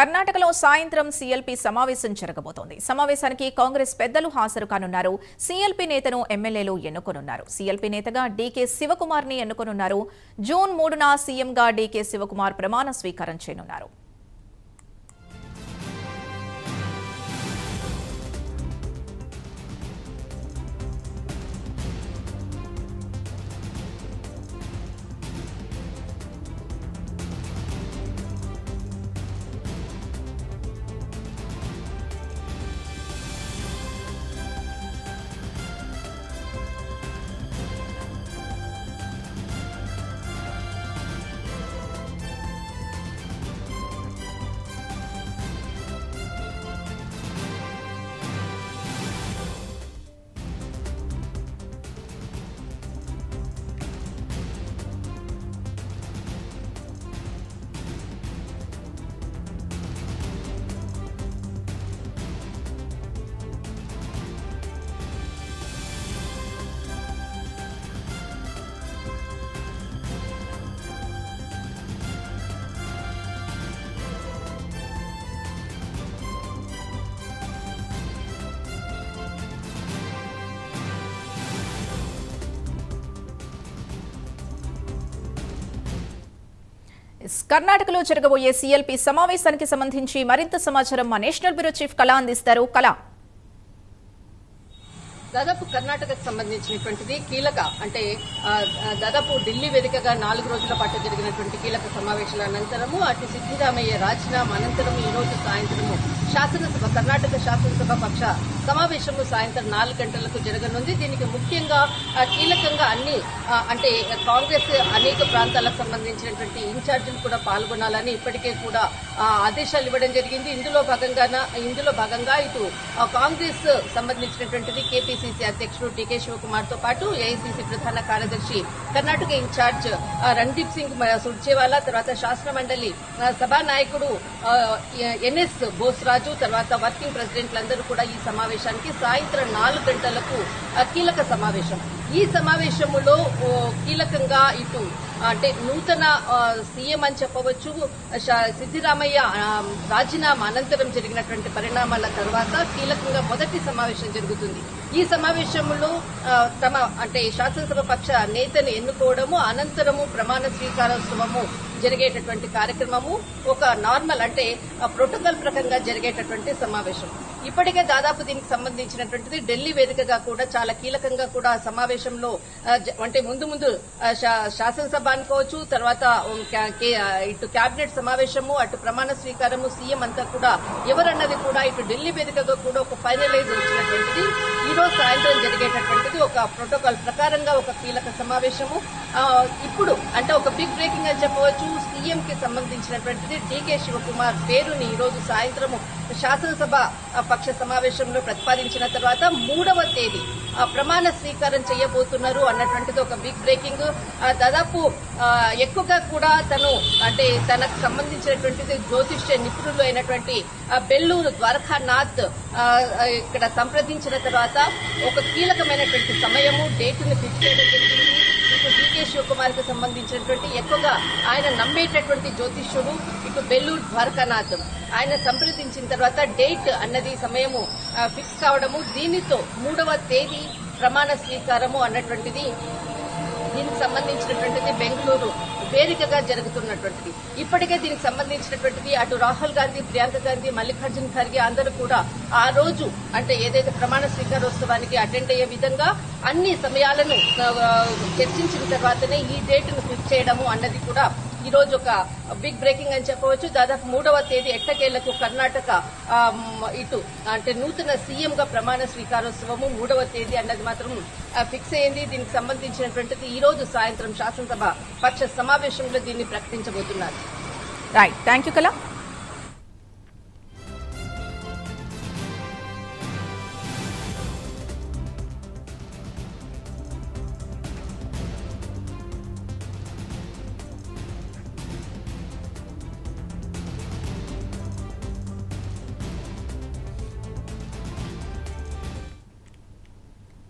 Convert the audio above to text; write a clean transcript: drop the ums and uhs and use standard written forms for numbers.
కర్ణాటకలో సాయంత్రం సీఎల్పీ సమావేశం జరగబోతోంది. సమావేశానికి కాంగ్రెస్ పెద్దలు హాజరు కానున్నారు. సీఎల్పీ నేతను ఎమ్మెల్యేలు ఎన్నుకోనున్నారు. సీఎల్పీ నేతగా డీకే శివకుమార్ ని ఎన్నుకోనున్నారు. జూన్ 3న సీఎంగా డీకే శివకుమార్ ప్రమాణ స్వీకారం చేయనున్నారు. కర్ణాటకలో జరగబోయే సీఎల్పీ సమావేశానికి సంబంధించి మరింత సమాచారం మా నేషనల్ బ్యూరో చీఫ్ కళ అందిస్తారు. కళ, దాదాపు కర్ణాటకకు సంబంధించినటువంటిది కీలక అంటే దాదాపు ఢిల్లీ వేదికగా 4 రోజుల పాటు జరిగినటువంటి కీలక సమావేశాల అనంతరము అటు సిద్దిరామయ్య రాజీనామా అనంతరం ఈ రోజు సాయంత్రము కర్ణాటక శాసనసభ పక్ష సమావేశము సాయంత్రం 4 గంటలకు జరగనుంది. దీనికి ముఖ్యంగా కీలకంగా అన్ని అంటే కాంగ్రెస్ అనేక ప్రాంతాలకు సంబంధించినటువంటి ఇన్ఛార్జీలు కూడా పాల్గొనాలని ఇప్పటికే కూడా ఆదేశాలు ఇవ్వడం జరిగింది. ఇందులో భాగంగా ఇటు కాంగ్రెస్ సంబంధించినటువంటిది కేపీసీసీ అధ్యక్షుడు డీకే శివకుమార్ తో పాటు ఏఐసీసీ ప్రధాన కార్యదర్శి కర్ణాటక ఇన్ఛార్జ్ రణ్దీప్ సింగ్ సుర్జేవాలా, తర్వాత శాసన మండలి సభానాయకుడు ఎన్ఎస్ బోస్రాజు, తర్వాత వర్కింగ్ ప్రెసిడెంట్లందరూ కూడా ఈ సమావేశానికి సాయంత్రం 4 గంటలకు కీలక సమావేశం. ఈ సమావేశంలో కీలకంగా ఇటు అంటే నూతన సీఎం అని చెప్పవచ్చు సిద్దిరామయ్య రాజీనామా అనంతరం జరిగినటువంటి పరిణామాల తర్వాత కీలకంగా మొదటి సమావేశం జరుగుతుంది. ఈ సమావేశంలో తమ అంటే శాసనసభ పక్ష నేతను ఎన్నుకోవడము, అనంతరము ప్రమాణ స్వీకారోత్సవము జరిగేటటువంటి కార్యక్రమము ఒక నార్మల్ అంటే ప్రోటోకాల్ ప్రకారంగా జరిగేటటువంటి సమావేశం. ఇప్పటికే దాదాపు దీనికి సంబంధించినటువంటిది ఢిల్లీ వేదికగా కూడా చాలా కీలకంగా కూడా సమావేశంలో అంటే ముందు శాసనసభ అనుకోవచ్చు, తర్వాత ఇటు కేబినెట్ సమావేశము, అటు ప్రమాణ స్వీకారము, సీఎం అంతా కూడా ఎవరన్నది కూడా ఇటు ఢిల్లీ వేదికగా కూడా ఒక ఫైనలైజ్ వచ్చినటువంటిది. ఈ రోజు సాయంత్రం జరిగేటటువంటిది ఒక ప్రోటోకాల్ ప్రకారంగా ఒక కీలక సమావేశము. ఇప్పుడు అంటే ఒక బిగ్ బ్రేకింగ్ అని చెప్పవచ్చు. సీఎం కి సంబంధించినటువంటిది డీకే శివకుమార్ పేరుని ఈ రోజు సాయంత్రం శాసనసభ పక్ష సమావేశంలో ప్రతిపాదించిన తర్వాత 3వ తేదీ ప్రమాణ స్వీకారం చేయబోతున్నారు అన్నటువంటిది ఒక బిగ్ బ్రేకింగ్. దాదాపు ఎక్కువగా కూడా తను అంటే తనకు సంబంధించినటువంటిది జ్యోతిష్య నిపుణులు అయినటువంటి బెల్లూరు ద్వారకానాథ్ ఇక్కడ సంప్రదించిన తర్వాత ఒక కీలకమైనటువంటి సమయము డేటును ఫిక్స్ చేయడం జరిగింది. ఇటు డీకే శివకుమార్ కి సంబంధించినటువంటి ఎక్కువగా ఆయన నమ్మేటటువంటి జ్యోతిష్యుడు ఇటు బెల్లూరు ద్వారకానాథ్ ఆయన సంప్రదించిన తర్వాత డేట్ అన్నది సమయము ఫిక్స్ కావడము, దీనితో 3వ తేదీ ప్రమాణ స్వీకారము అన్నటువంటిది దీనికి సంబంధించినటువంటిది బెంగళూరు వేదికగా జరుగుతున్నటువంటిది. ఇప్పటికే దీనికి సంబంధించినటువంటిది అటు రాహుల్ గాంధీ, ప్రియాంక గాంధీ, మల్లికార్జున్ ఖర్గే అందరూ కూడా ఆ రోజు అంటే ఏదైతే ప్రమాణ స్వీకారోత్సవానికి అటెండ్ అయ్యే విధంగా అన్ని సమయాలను చర్చించిన తర్వాతనే ఈ డేటును ఫిక్స్ చేయడము అన్నది కూడా ఈ రోజు ఒక బిగ్ బ్రేకింగ్ అని చెప్పవచ్చు. దాదాపు 3వ తేదీ ఎట్టకేళ్లకు కర్ణాటక ఇటు అంటే నూతన సీఎం గా ప్రమాణ స్వీకారోత్సవము 3వ తేదీ అన్నది మాత్రం ఫిక్స్ అయింది. దీనికి సంబంధించినటువంటిది ఈ రోజు సాయంత్రం శాసనసభ పక్ష సమావేశంలో దీన్ని ప్రకటించబోతున్నారు. రైట్, థ్యాంక్ యూ కళ.